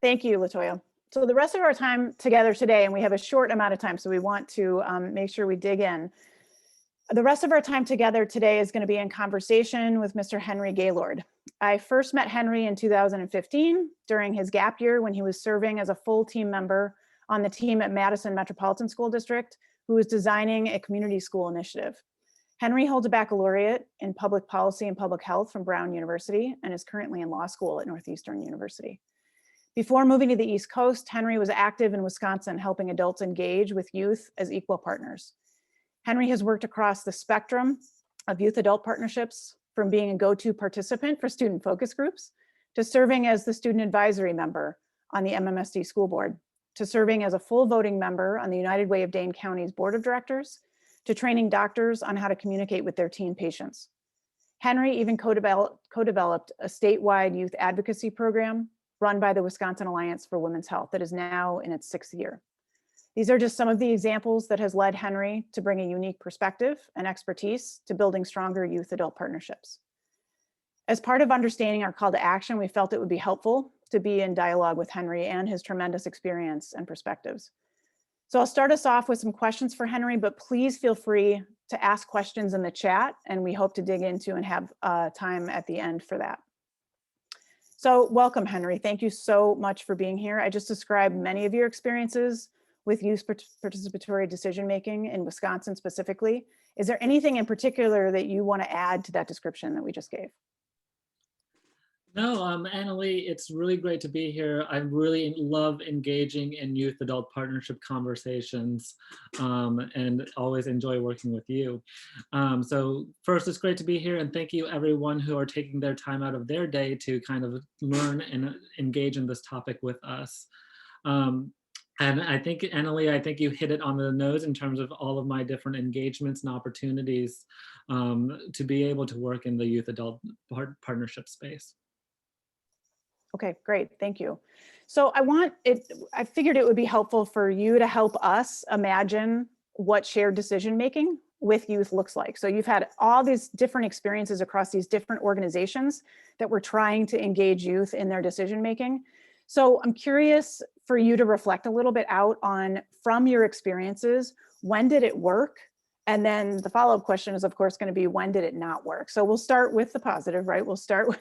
Thank you, Latoya. So the rest of our time together today, and we have a short amount of time, so we want to make sure we dig in. The rest of our time together today is going to be in conversation with Mr. Henry Gaylord. I first met Henry in 2015 during his gap year when he was serving as a full team member on the team at Madison Metropolitan School District, who was designing a community school initiative. Henry holds a baccalaureate in public policy and public health from Brown University and is currently in law school at Northeastern University. Before moving to the East Coast, Henry was active in Wisconsin, helping adults engage with youth as equal partners. Henry has worked across the spectrum of youth-adult partnerships, from being a go-to participant for student focus groups, to serving as the student advisory member on the MMSD school board, to serving as a full voting member on the United Way of Dane County's board of directors, to training doctors on how to communicate with their teen patients. Henry even co-developed a statewide youth advocacy program run by the Wisconsin Alliance for Women's Health that is now in its 6th year. These are just some of the examples that has led Henry to bring a unique perspective and expertise to building stronger youth-adult partnerships. As part of understanding our call to action, we felt it would be helpful to be in dialogue with Henry and his tremendous experience and perspectives. So I'll start us off with some questions for Henry, but please feel free to ask questions in the chat, and we hope to dig into and have time at the end for that. So welcome, Henry. Thank you so much for being here. I just described many of your experiences with youth participatory decision-making in Wisconsin specifically. Is there anything in particular that you want to add to that description that we just gave? No, Annalie, it's really great to be here. I really love engaging in youth-adult partnership conversations and always enjoy working with you. So first, it's great to be here, and thank you everyone who are taking their time out of their day to kind of learn and engage in this topic with us. And I think, Annalie, I think you hit it on the nose in terms of all of my different engagements and opportunities to be able to work in the youth-adult partnership space. Okay, great, thank you. So I figured it would be helpful for you to help us imagine what shared decision-making with youth looks like. So you've had all these different experiences across these different organizations that were trying to engage youth in their decision-making. So I'm curious for you to reflect a little bit out on, from your experiences, when did it work? And then the follow-up question is, of course, going to be, when did it not work? So we'll start with the positive, right? We'll start with,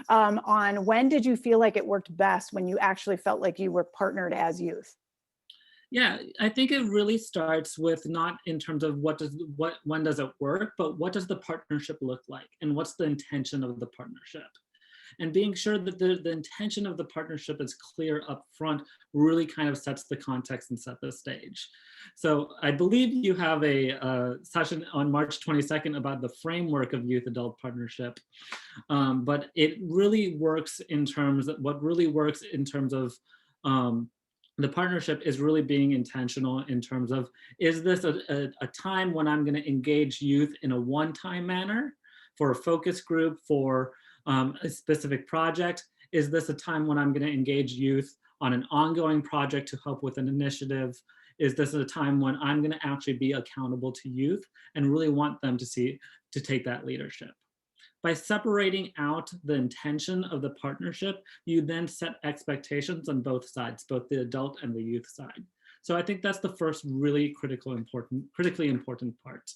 on when did you feel like it worked best, when you actually felt like you were partnered as youth? Yeah, I think it really starts with not in terms of when does it work, but what does the partnership look like? And what's the intention of the partnership? And being sure that the intention of the partnership is clear up front really kind of sets the context and set the stage. So I believe you have a session on March 22nd about the framework of youth-adult partnership, but it really works in terms of, the partnership is really being intentional in terms of, is this a time when I'm going to engage youth in a one-time manner for a focus group, for a specific project? Is this a time when I'm going to engage youth on an ongoing project to help with an initiative? Is this a time when I'm going to actually be accountable to youth and really want them to take that leadership? By separating out the intention of the partnership, you then set expectations on both sides, both the adult and the youth side. So I think that's the first really critically important part.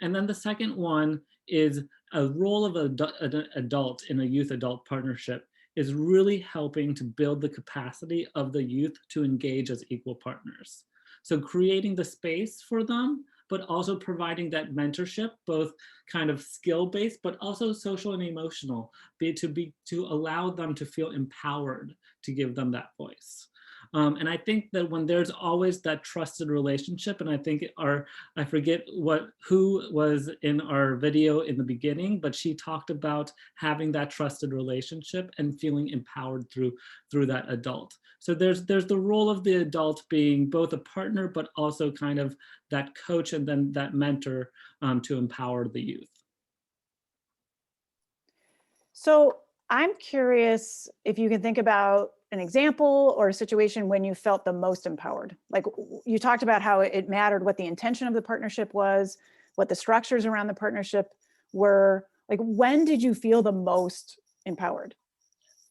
And then the second one is a role of an adult in a youth-adult partnership is really helping to build the capacity of the youth to engage as equal partners. So creating the space for them, but also providing that mentorship, both kind of skill-based, but also social and emotional, to allow them to feel empowered to give them that voice. And I think that when there's always that trusted relationship, and I think I forget who was in our video in the beginning, but she talked about having that trusted relationship and feeling empowered through that adult. So there's the role of the adult being both a partner, but also kind of that coach and then that mentor to empower the youth. So I'm curious if you can think about an example or a situation when you felt the most empowered. Like, you talked about how it mattered what the intention of the partnership was, what the structures around the partnership were. Like, when did you feel the most empowered?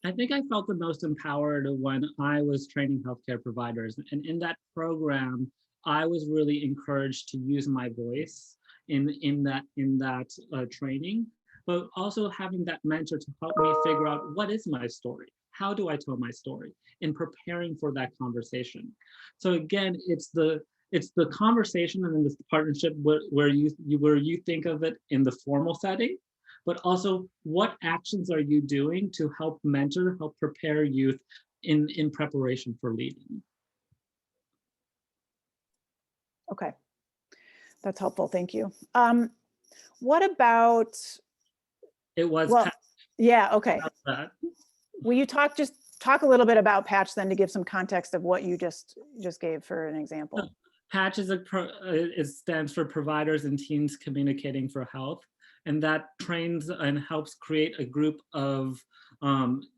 I think I felt the most empowered when I was training healthcare providers. And in that program, I was really encouraged to use my voice in that training, but also having that mentor to help me figure out what is my story? How do I tell my story in preparing for that conversation? So again, it's the conversation and then this partnership where you think of it in the formal setting, but also what actions are you doing to help mentor, help prepare youth in preparation for leading? Okay, that's helpful. Thank you. What about, It was well, yeah, okay. that. Will you just talk a little bit about Patch then to give some context of what you just gave for an example? Patch it stands for Providers and Teens Communicating for Health, and that trains and helps create a group of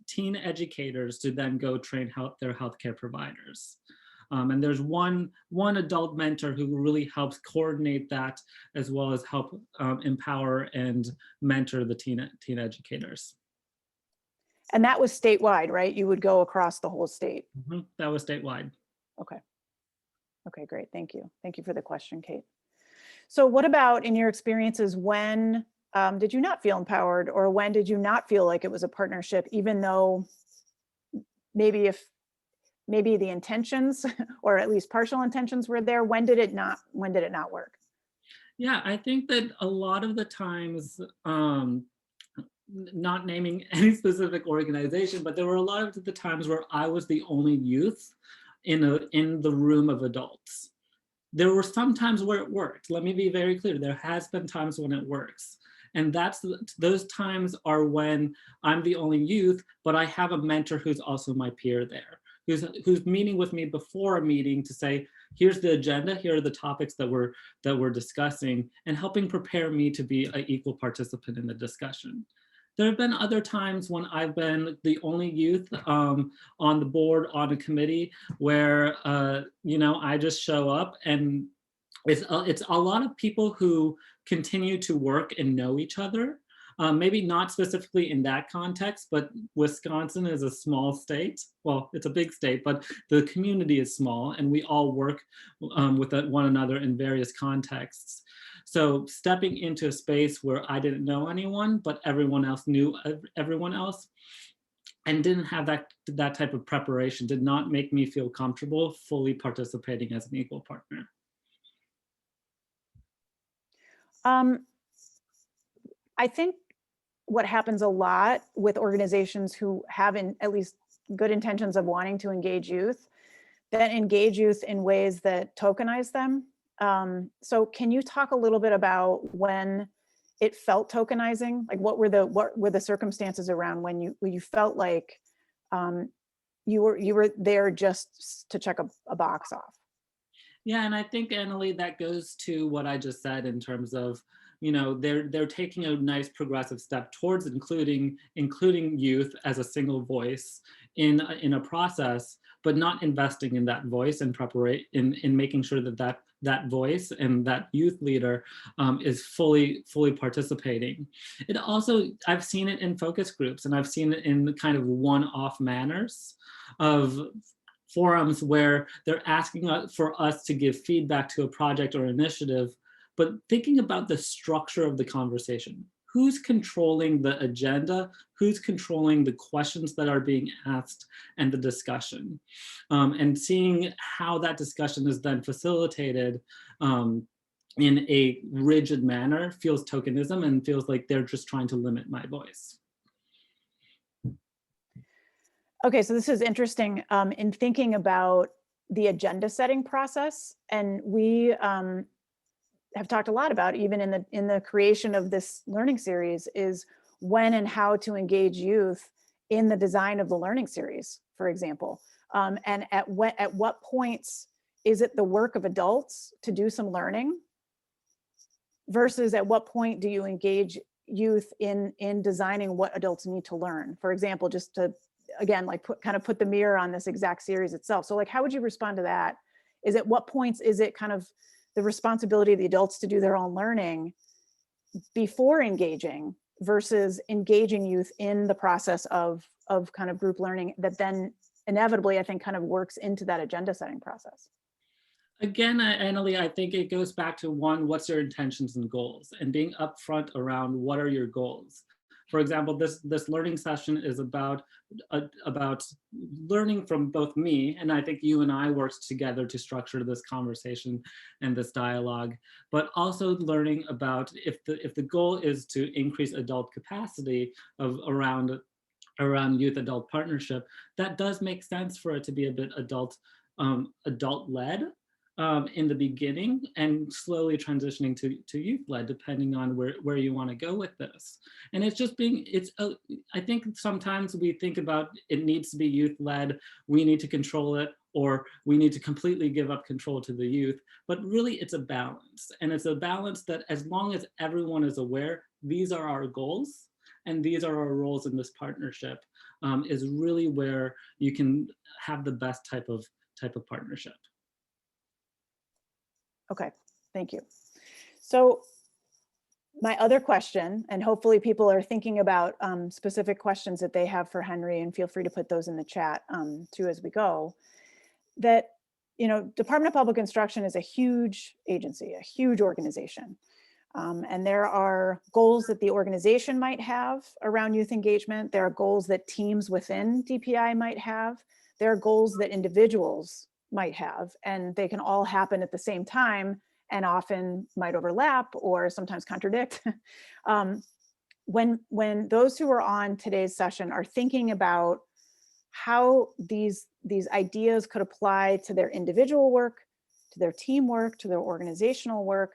teen educators to then go train their healthcare providers. And there's one adult mentor who really helps coordinate that, as well as help empower and mentor the teen educators. And that was statewide, right? You would go across the whole state. That was statewide. Okay. Okay, great. Thank you. Thank you for the question, Kate. So what about in your experiences, when did you not feel empowered, or when did you not feel like it was a partnership, even though maybe the intentions or at least partial intentions were there? When did it not work? Yeah, I think that a lot of the times, not naming any specific organization, but there were a lot of the times where I was the only youth in the room of adults. There were some times where it worked. Let me be very clear. There has been times when it works. And those times are when I'm the only youth, but I have a mentor who's also my peer there, who's meeting with me before a meeting to say, here's the agenda, here are the topics that we're discussing, and helping prepare me to be an equal participant in the discussion. There have been other times when I've been the only youth on the board, on a committee, where I just show up, and it's a lot of people who continue to work and know each other. Maybe not specifically in that context, but Wisconsin is a small state. Well, it's a big state, but the community is small, and we all work with one another in various contexts. So stepping into a space where I didn't know anyone, but everyone else knew everyone else, and didn't have that type of preparation, did not make me feel comfortable fully participating as an equal partner. I think what happens a lot with organizations who have at least good intentions of wanting to engage youth, that engage youth in ways that tokenize them. So can you talk a little bit about when it felt tokenizing? Like what were the circumstances around when you felt like you were there just to check a box off? Yeah, and I think, Annalie, that goes to what I just said in terms of, they're taking a nice progressive step towards including youth as a single voice in a process, but not investing in that voice and in making sure that voice and that youth leader is fully participating. It also, I've seen it in focus groups, and I've seen it in kind of one-off manners of forums where they're asking for us to give feedback to a project or initiative, but thinking about the structure of the conversation. Who's controlling the agenda? Who's controlling the questions that are being asked and the discussion? And seeing how that discussion is then facilitated in a rigid manner feels tokenism and feels like they're just trying to limit my voice. Okay, so this is interesting in thinking about the agenda setting process, and we have talked a lot about, even in the creation of this learning series, is when and how to engage youth in the design of the learning series, for example, and at what points is it the work of adults to do some learning, versus at what point do you engage youth in designing what adults need to learn? For example, just to again, like put the mirror on this exact series itself. So like, how would you respond to that? Is at what points is it kind of the responsibility of the adults to do their own learning before engaging versus engaging youth in the process of kind of group learning that then inevitably, I think, kind of works into that agenda setting process? Again, Annalie, I think it goes back to one, what's your intentions and goals, and being upfront around what are your goals. For example, this learning session is about learning from both me, and I think you and I worked together to structure this conversation and this dialogue, but also learning about if the goal is to increase adult capacity of around youth adult partnership, that does make sense for it to be a bit adult led in the beginning, and slowly transitioning to youth led, depending on where you want to go with this. And it's just I think sometimes we think about it needs to be youth led, we need to control it, or we need to completely give up control to the youth. But really it's a balance, and it's a balance that as long as everyone is aware, these are our goals and these are our roles in this partnership, is really where you can have the best type of partnership. Okay, thank you. So my other question, and hopefully people are thinking about specific questions that they have for Henry, and feel free to put those in the chat too as we go, that, Department of Public Instruction is a huge agency, a huge organization. And there are goals that the organization might have around youth engagement. There are goals that teams within DPI might have. There are goals that individuals might have, and they can all happen at the same time and often might overlap or sometimes contradict. When those who are on today's session are thinking about how these ideas could apply to their individual work, to their teamwork, to their organizational work,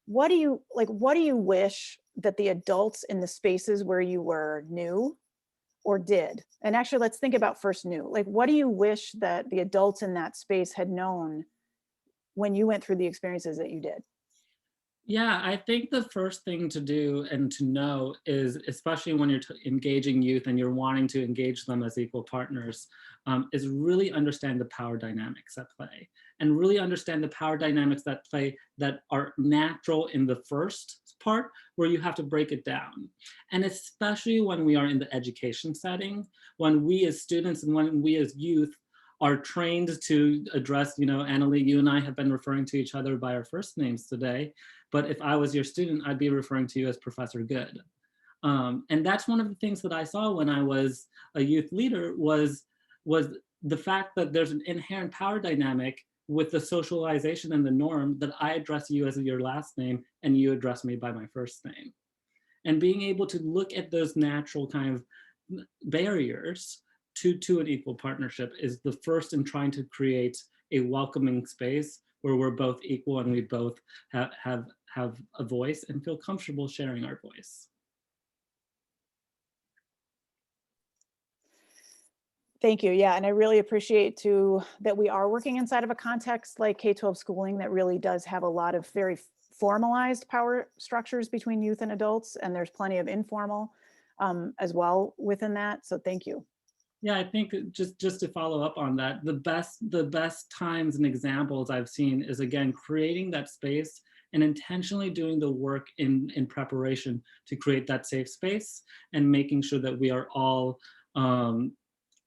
what do you wish that the adults in the spaces where you were knew or did? And actually, let's think about first knew. Like, what do you wish that the adults in that space had known when you went through the experiences that you did? Yeah, I think the first thing to do and to know is, especially when you're engaging youth and you're wanting to engage them as equal partners, is really understand the power dynamics at play, and really understand the power dynamics that play that are natural in the first part, where you have to break it down. And especially when we are in the education setting, when we as students and when we as youth are trained to address, Annalie, you and I have been referring to each other by our first names today, but if I was your student, I'd be referring to you as Professor Good. And that's one of the things that I saw when I was a youth leader was the fact that there's an inherent power dynamic with the socialization and the norm that I address you as your last name and you address me by my first name. And being able to look at those natural kind of barriers to an equal partnership is the first in trying to create a welcoming space where we're both equal and we both have a voice and feel comfortable sharing our voice. Thank you. Yeah, and I really appreciate too that we are working inside of a context like K-12 schooling that really does have a lot of very formalized power structures between youth and adults, and there's plenty of informal as well within that. So thank you. Yeah, I think just to follow up on that, the best times and examples I've seen is, again, creating that space and intentionally doing the work in preparation to create that safe space, and making sure that we are all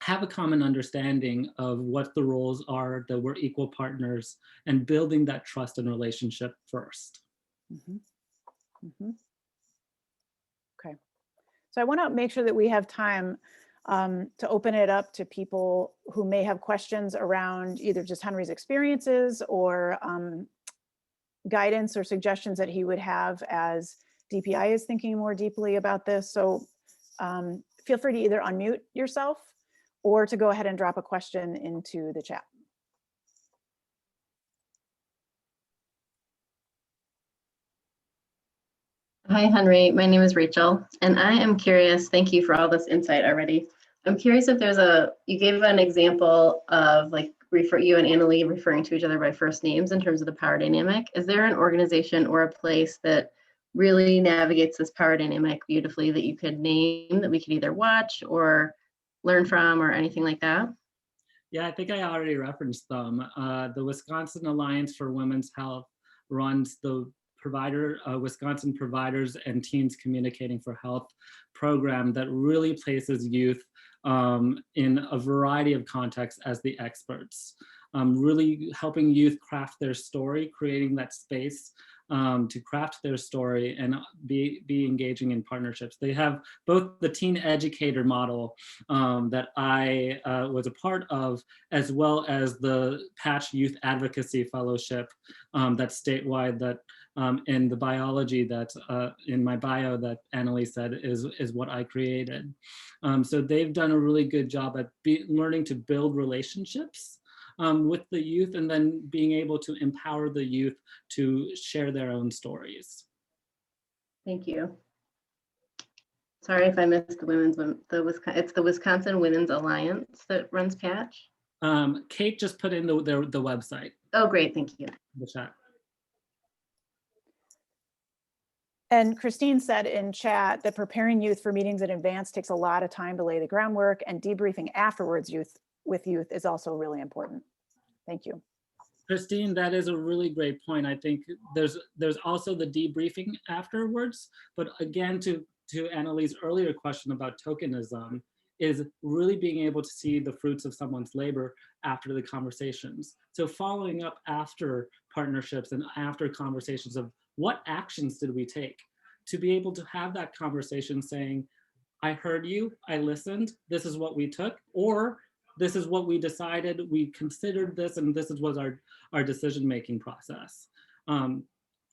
have a common understanding of what the roles are, that we're equal partners, and building that trust and relationship first. Mm-hmm. Mm-hmm. Okay, so I want to make sure that we have time to open it up to people who may have questions around either just Henry's experiences or guidance or suggestions that he would have as DPI is thinking more deeply about this. So feel free to either unmute yourself or to go ahead and drop a question into the chat. Hi, Henry. My name is Rachel, and I am curious. Thank you for all this insight already. I'm curious if there's you gave an example of you and Annalie referring to each other by first names in terms of the power dynamic. Is there an organization or a place that really navigates this power dynamic beautifully that you could name, that we could either watch or learn from or anything like that? Yeah, I think I already referenced them. The Wisconsin Alliance for Women's Health runs the Wisconsin Providers and Teens Communicating for Health program that really places youth in a variety of contexts as the experts, really helping youth craft their story, creating that space to craft their story and be engaging in partnerships. They have both the teen educator model that I was a part of, as well as the Patch Youth Advocacy Fellowship that's statewide, that in the biology that in my bio that Annalise said is what I created. So they've done a really good job at learning to build relationships with the youth, and then being able to empower the youth to share their own stories. Thank you. Sorry if I missed it's the Wisconsin Women's Alliance that runs Patch. Kate just put in the website. Oh, great, thank you. The chat. And Christine said in chat that preparing youth for meetings in advance takes a lot of time to lay the groundwork, and debriefing afterwards with youth is also really important. Thank you. Christine, that is a really great point. I think there's also the debriefing afterwards, but again, to Annalise's earlier question about tokenism, is really being able to see the fruits of someone's labor after the conversations. So following up after partnerships and after conversations of what actions did we take, to be able to have that conversation saying, I heard you, I listened, this is what we took, or this is what we decided, we considered this, and this was our decision-making process.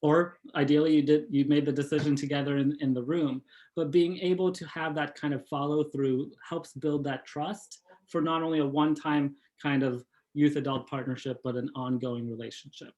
Or ideally you made the decision together in the room, but being able to have that kind of follow through helps build that trust for not only a one-time kind of youth adult partnership, but an ongoing relationship.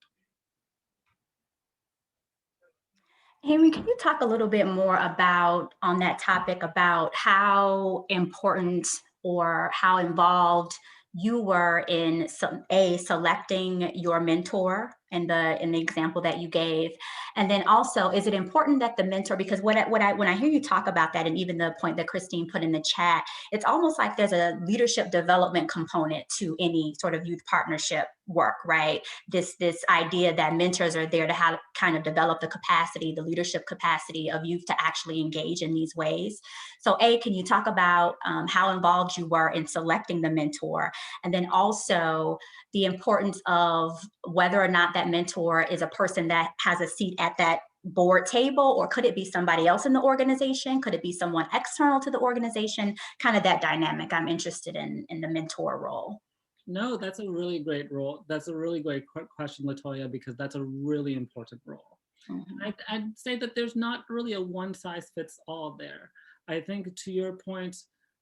Henry, can you talk a little bit more about, on that topic, about how important or how involved you were in selecting your mentor in the example that you gave, and then also, is it important that the mentor, because when I hear you talk about that, and even the point that Christine put in the chat, it's almost like there's a leadership development component to any sort of youth partnership work, right? This idea that mentors are there to kind of develop the capacity, the leadership capacity of youth to actually engage in these ways. So can you talk about how involved you were in selecting the mentor, and then also the importance of whether or not that mentor is a person that has a seat at that board table, or could it be somebody else in the organization? Could it be someone external to the organization? Kind of that dynamic I'm interested in the mentor role. No, that's a really great role. That's a really great question, Latoya, because that's a really important role. Mm-hmm. I'd say that there's not really a one size fits all there. I think, to your point,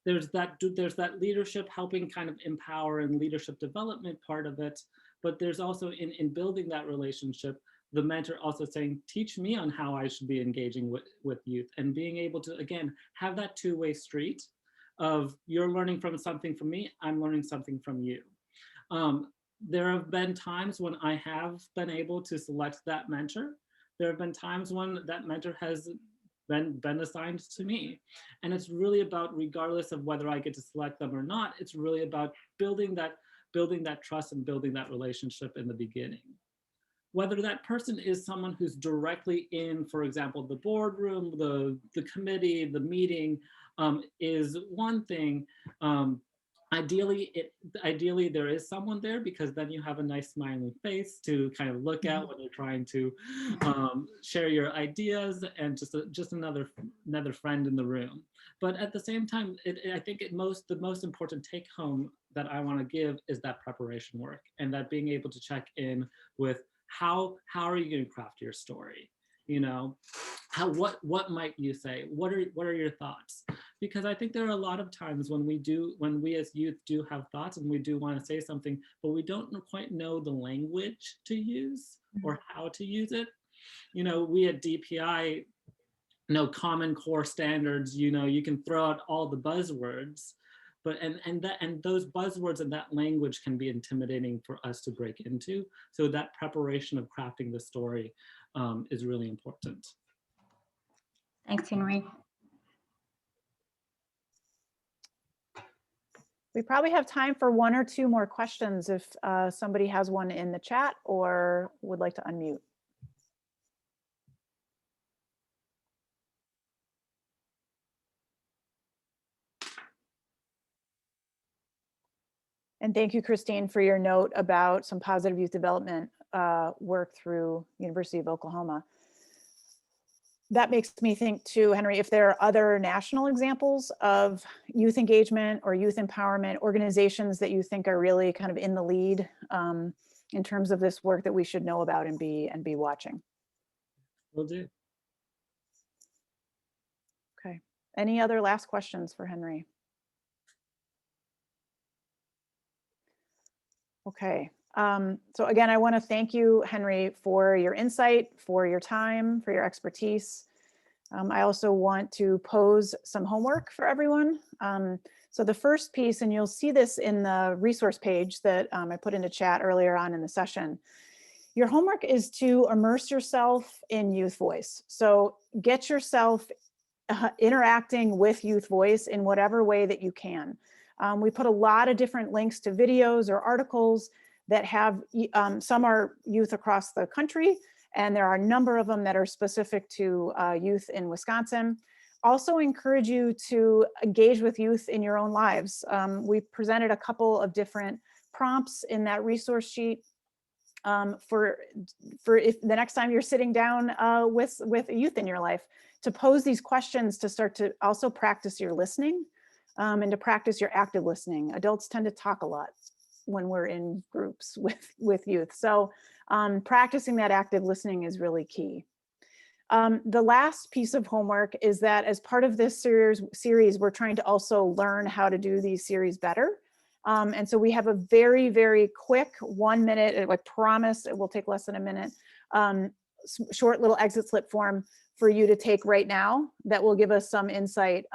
there's that leadership helping kind of empower and leadership development part of it, but there's also in building that relationship, the mentor also saying, teach me on how I should be engaging with youth, and being able to, again, have that two-way street of you're learning from something from me, I'm learning something from you. There have been times when I have been able to select that mentor. There have been times when that mentor has been assigned to me. And it's really about, regardless of whether I get to select them or not, it's really about building that trust and building that relationship in the beginning. Whether that person is someone who's directly in, for example, the boardroom, the committee, the meeting, is one thing. Ideally there is someone there, because then you have a nice smiling face to kind of look at when you're trying to share your ideas, and just another friend in the room. But at the same time, I think the most important take home that I want to give is that preparation work, and that being able to check in with how are you going to craft your story? You know, what might you say? What are your thoughts? Because I think there are a lot of times when we as youth do have thoughts and we do want to say something, but we don't quite know the language to use or how to use it. You know, we at DPI know Common Core standards. You know, you can throw out all the buzzwords, but and those buzzwords and that language can be intimidating for us to break into. So that preparation of crafting the story is really important. Thanks, Henry. We probably have time for one or two more questions if somebody has one in the chat or would like to unmute. And thank you, Christine, for your note about some positive youth development work through University of Oklahoma. That makes me think too, Henry, if there are other national examples of youth engagement or youth empowerment organizations that you think are really kind of in the lead in terms of this work that we should know about and be watching. Will do. Okay. Any other last questions for Henry? Okay. So again, I want to thank you, Henry, for your insight, for your time, for your expertise. I also want to pose some homework for everyone. So the first piece, and you'll see this in the resource page that I put into chat earlier on in the session. Your homework is to immerse yourself in youth voice. So get yourself interacting with youth voice in whatever way that you can. We put a lot of different links to videos or articles that have, some are youth across the country, and there are a number of them that are specific to youth in Wisconsin. Also encourage you to engage with youth in your own lives. We presented a couple of different prompts in that resource sheet for if the next time you're sitting down with a youth in your life, to pose these questions to start to also practice your listening and to practice your active listening. Adults tend to talk a lot when we're in groups with youth. So practicing that active listening is really key. The last piece of homework is that as part of this series, we're trying to also learn how to do these series better. And so we have a very, very quick 1 minute, I promise it will take less than a minute, short little exit slip form for you to take right now that will give us some insight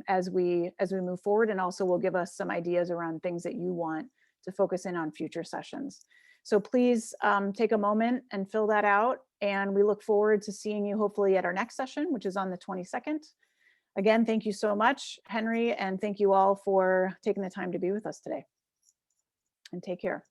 as we move forward, and also will give us some ideas around things that you want to focus in on future sessions. So please take a moment and fill that out, and we look forward to seeing you hopefully at our next session, which is on the 22nd. Again, thank you so much, Henry, and thank you all for taking the time to be with us today. And take care.